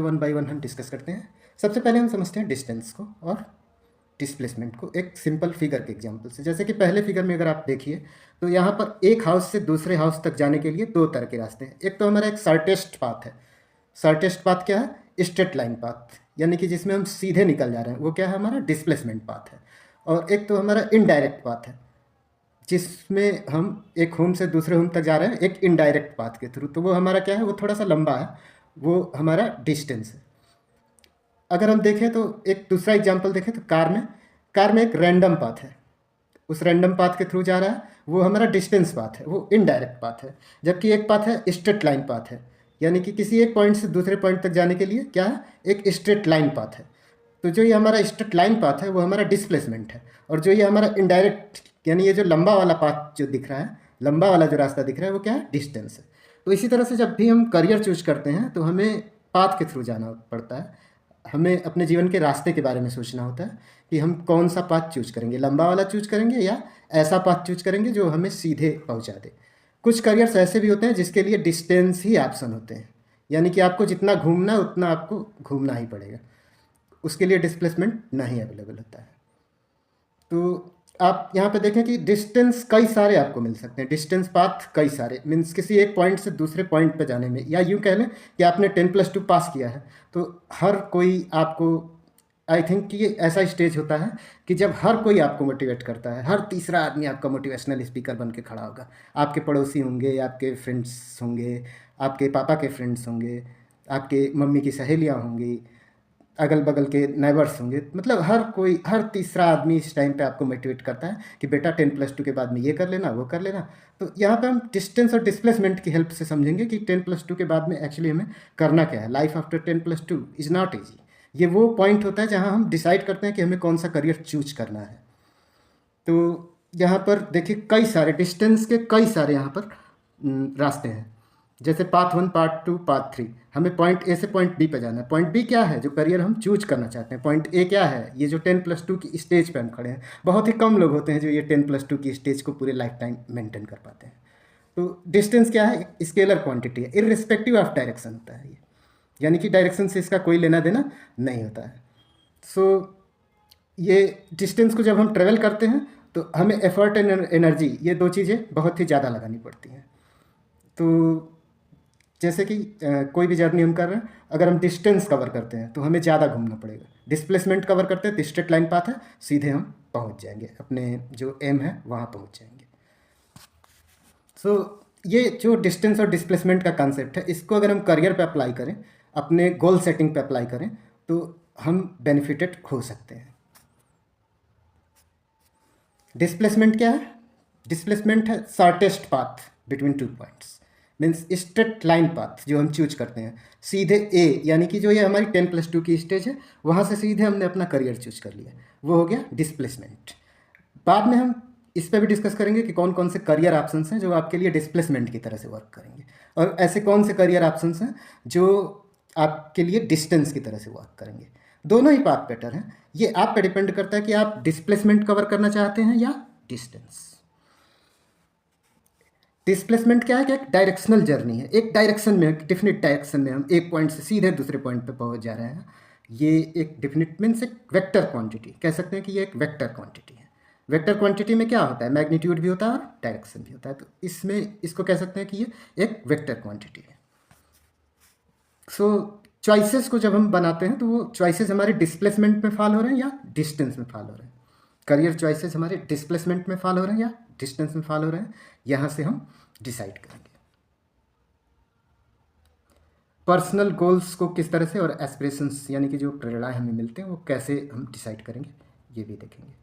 One by one हम discuss करते हैं। सबसे पहले हम समझते हैं डिस्टेंस को और डिस्प्लेसमेंट को एक सिंपल फिगर के एग्जांपल से। जैसे कि पहले फिगर में अगर आप देखिए तो यहाँ पर एक हाउस से दूसरे हाउस तक जाने के लिए दो तरह के रास्ते हैं। एक तो हमारा एक शॉर्टेस्ट पाथ है। शॉर्टेस्ट पाथ क्या है? स्ट्रेट लाइन पाथ, यानी कि जिसमें हम सीधे निकल जा रहे हैं, वो क्या है? हमारा डिस्प्लेसमेंट पाथ है। और एक तो हमारा इनडायरेक्ट पाथ है, जिसमें हम एक होम से दूसरे होम तक जा रहे हैं एक इनडायरेक्ट पाथ के थ्रू। तो वो हमारा क्या है? वो थोड़ा सा लंबा है, वो हमारा डिस्टेंस है। अगर हम देखें तो एक दूसरा एग्जांपल देखें तो कार में एक रैंडम पाथ है, उस रैंडम पाथ के थ्रू जा रहा है, वो हमारा डिस्टेंस पाथ है, वो इनडायरेक्ट पाथ है। जबकि एक पाथ है स्ट्रेट लाइन पाथ है, यानी कि किसी एक पॉइंट से दूसरे पॉइंट तक जाने के लिए क्या है? एक स्ट्रेट लाइन पाथ है। तो जो ये हमारा स्ट्रेट लाइन पाथ है वो हमारा डिस्प्लेसमेंट है, और जो ये हमारा इनडायरेक्ट, यानी ये जो लंबा वाला पाथ जो दिख रहा है, लंबा वाला जो रास्ता दिख रहा है, वो क्या है? डिस्टेंस है। तो इसी तरह से जब भी हम करियर चूज करते हैं तो हमें पाथ के थ्रू जाना पड़ता है। हमें अपने जीवन के रास्ते के बारे में सोचना होता है कि हम कौन सा पाथ चूज करेंगे, लंबा वाला चूज करेंगे या ऐसा पाथ चूज करेंगे जो हमें सीधे पहुंचा दे। कुछ करियर्स ऐसे भी होते हैं जिसके लिए डिस्टेंस ही ऑप्शन होते हैं, यानी कि आपको जितना घूमना है उतना आपको घूमना ही पड़ेगा, उसके लिए डिस्प्लेसमेंट नहीं अवेलेबल होता है। तो आप यहाँ पे देखें कि डिस्टेंस कई सारे आपको मिल सकते हैं, डिस्टेंस पाथ कई सारे, मीन्स किसी एक पॉइंट से दूसरे पॉइंट पे जाने में, या यूँ कह लें कि आपने 10+2 पास किया है तो हर कोई आपको, आई थिंक कि ये ऐसा स्टेज होता है कि जब हर कोई आपको मोटिवेट करता है, हर तीसरा आदमी आपका मोटिवेशनल स्पीकर बन के खड़ा होगा। आपके पड़ोसी होंगे, आपके फ्रेंड्स होंगे, आपके पापा के फ्रेंड्स होंगे, आपके मम्मी की सहेलियाँ होंगी, अगल बगल के नेबर्स होंगे, मतलब हर कोई, हर तीसरा आदमी इस टाइम पे आपको मोटिवेट करता है कि बेटा 10+2 के बाद में ये कर लेना, वो कर लेना। तो यहाँ पे हम डिस्टेंस और डिस्प्लेसमेंट की हेल्प से समझेंगे कि 10+2 के बाद में एक्चुअली हमें करना क्या है। Life after 10+2 is not easy. ये वो पॉइंट होता है जहाँ हम डिसाइड करते हैं कि हमें कौन सा करियर चूज करना है। तो यहाँ पर देखिए कई सारे डिस्टेंस के कई सारे यहाँ पर रास्ते हैं। जैसे पाथ 1, पार्ट 2, पाथ 3, हमें पॉइंट ए से पॉइंट बी पे जाना है। पॉइंट बी क्या है? जो करियर हम चूज करना चाहते हैं। पॉइंट ए क्या है? ये जो 10+2 की स्टेज पे हम खड़े हैं। बहुत ही कम लोग होते हैं जो ये 10+2 की स्टेज को पूरे लाइफ टाइम मेंटेन कर पाते हैं। तो डिस्टेंस क्या है? स्केलर क्वांटिटी है, इररिस्पेक्टिव ऑफ डायरेक्शन होता है ये, यानी कि डायरेक्शन से इसका कोई लेना देना नहीं होता है। सो ये डिस्टेंस को जब हम ट्रेवल करते हैं तो हमें एफर्ट एंड एनर्जी, ये दो चीज़ें बहुत ही ज़्यादा लगानी पड़ती हैं। तो जैसे कि कोई भी जर्नी हम कर रहे हैं, अगर हम डिस्टेंस कवर करते हैं तो हमें ज़्यादा घूमना पड़ेगा। डिस्प्लेसमेंट कवर करते हैं तो स्ट्रेट लाइन पाथ है, सीधे हम पहुंच जाएंगे, अपने जो एम है वहाँ पहुंच जाएंगे। सो ये जो डिस्टेंस और डिस्प्लेसमेंट का कंसेप्ट है, इसको अगर हम करियर पे अप्लाई करें, अपने गोल सेटिंग पे अप्लाई करें, तो हम बेनिफिटेड हो सकते हैं। डिस्प्लेसमेंट क्या है? डिस्प्लेसमेंट है shortest path between two points, means straight line path जो हम चूज करते हैं सीधे ए, यानी कि जो ये हमारी 10+2 की स्टेज है, वहाँ से सीधे हमने अपना करियर चूज कर लिया, वो हो गया डिस्प्लेसमेंट। बाद में हम इस पर भी डिस्कस करेंगे कि कौन कौन से करियर ऑप्शंस हैं जो आपके लिए डिस्प्लेसमेंट की तरह से वर्क करेंगे, और ऐसे कौन से करियर ऑप्शंस हैं जो आपके लिए डिस्टेंस की तरह से वर्क करेंगे। दोनों ही पाथ बेटर हैं, ये आप पे डिपेंड करता है कि आप डिस्प्लेसमेंट कवर करना चाहते हैं या डिस्टेंस। डिस्प्लेसमेंट क्या है? कि एक डायरेक्शनल जर्नी है, एक डायरेक्शन में, एक डिफिनिट डायरेक्शन में हम एक पॉइंट से सीधे दूसरे पॉइंट पे पहुंच जा रहे हैं। ये एक डिफिनिट मीन्स एक वेक्टर क्वांटिटी, कह सकते हैं कि ये एक वेक्टर क्वांटिटी है। वेक्टर क्वांटिटी में क्या होता है? मैग्नीट्यूड भी होता है और डायरेक्शन भी होता है। तो इसमें इसको कह सकते हैं कि ये एक वेक्टर क्वांटिटी है। सो चॉइसेस को जब हम बनाते हैं तो वो चॉइसेस हमारे डिस्प्लेसमेंट में फॉल हो रहे हैं या डिस्टेंस में फॉल हो रहे हैं। करियर चॉइसेस हमारे डिस्प्लेसमेंट में फॉल हो रहे हैं या डिस्टेंस में फॉल हो रहे हैं, यहाँ से हम डिसाइड करेंगे। पर्सनल गोल्स को किस तरह से और एस्पिरेशंस, यानी कि जो प्रेरणाएं हमें मिलते हैं, वो कैसे हम डिसाइड करेंगे, ये भी देखेंगे।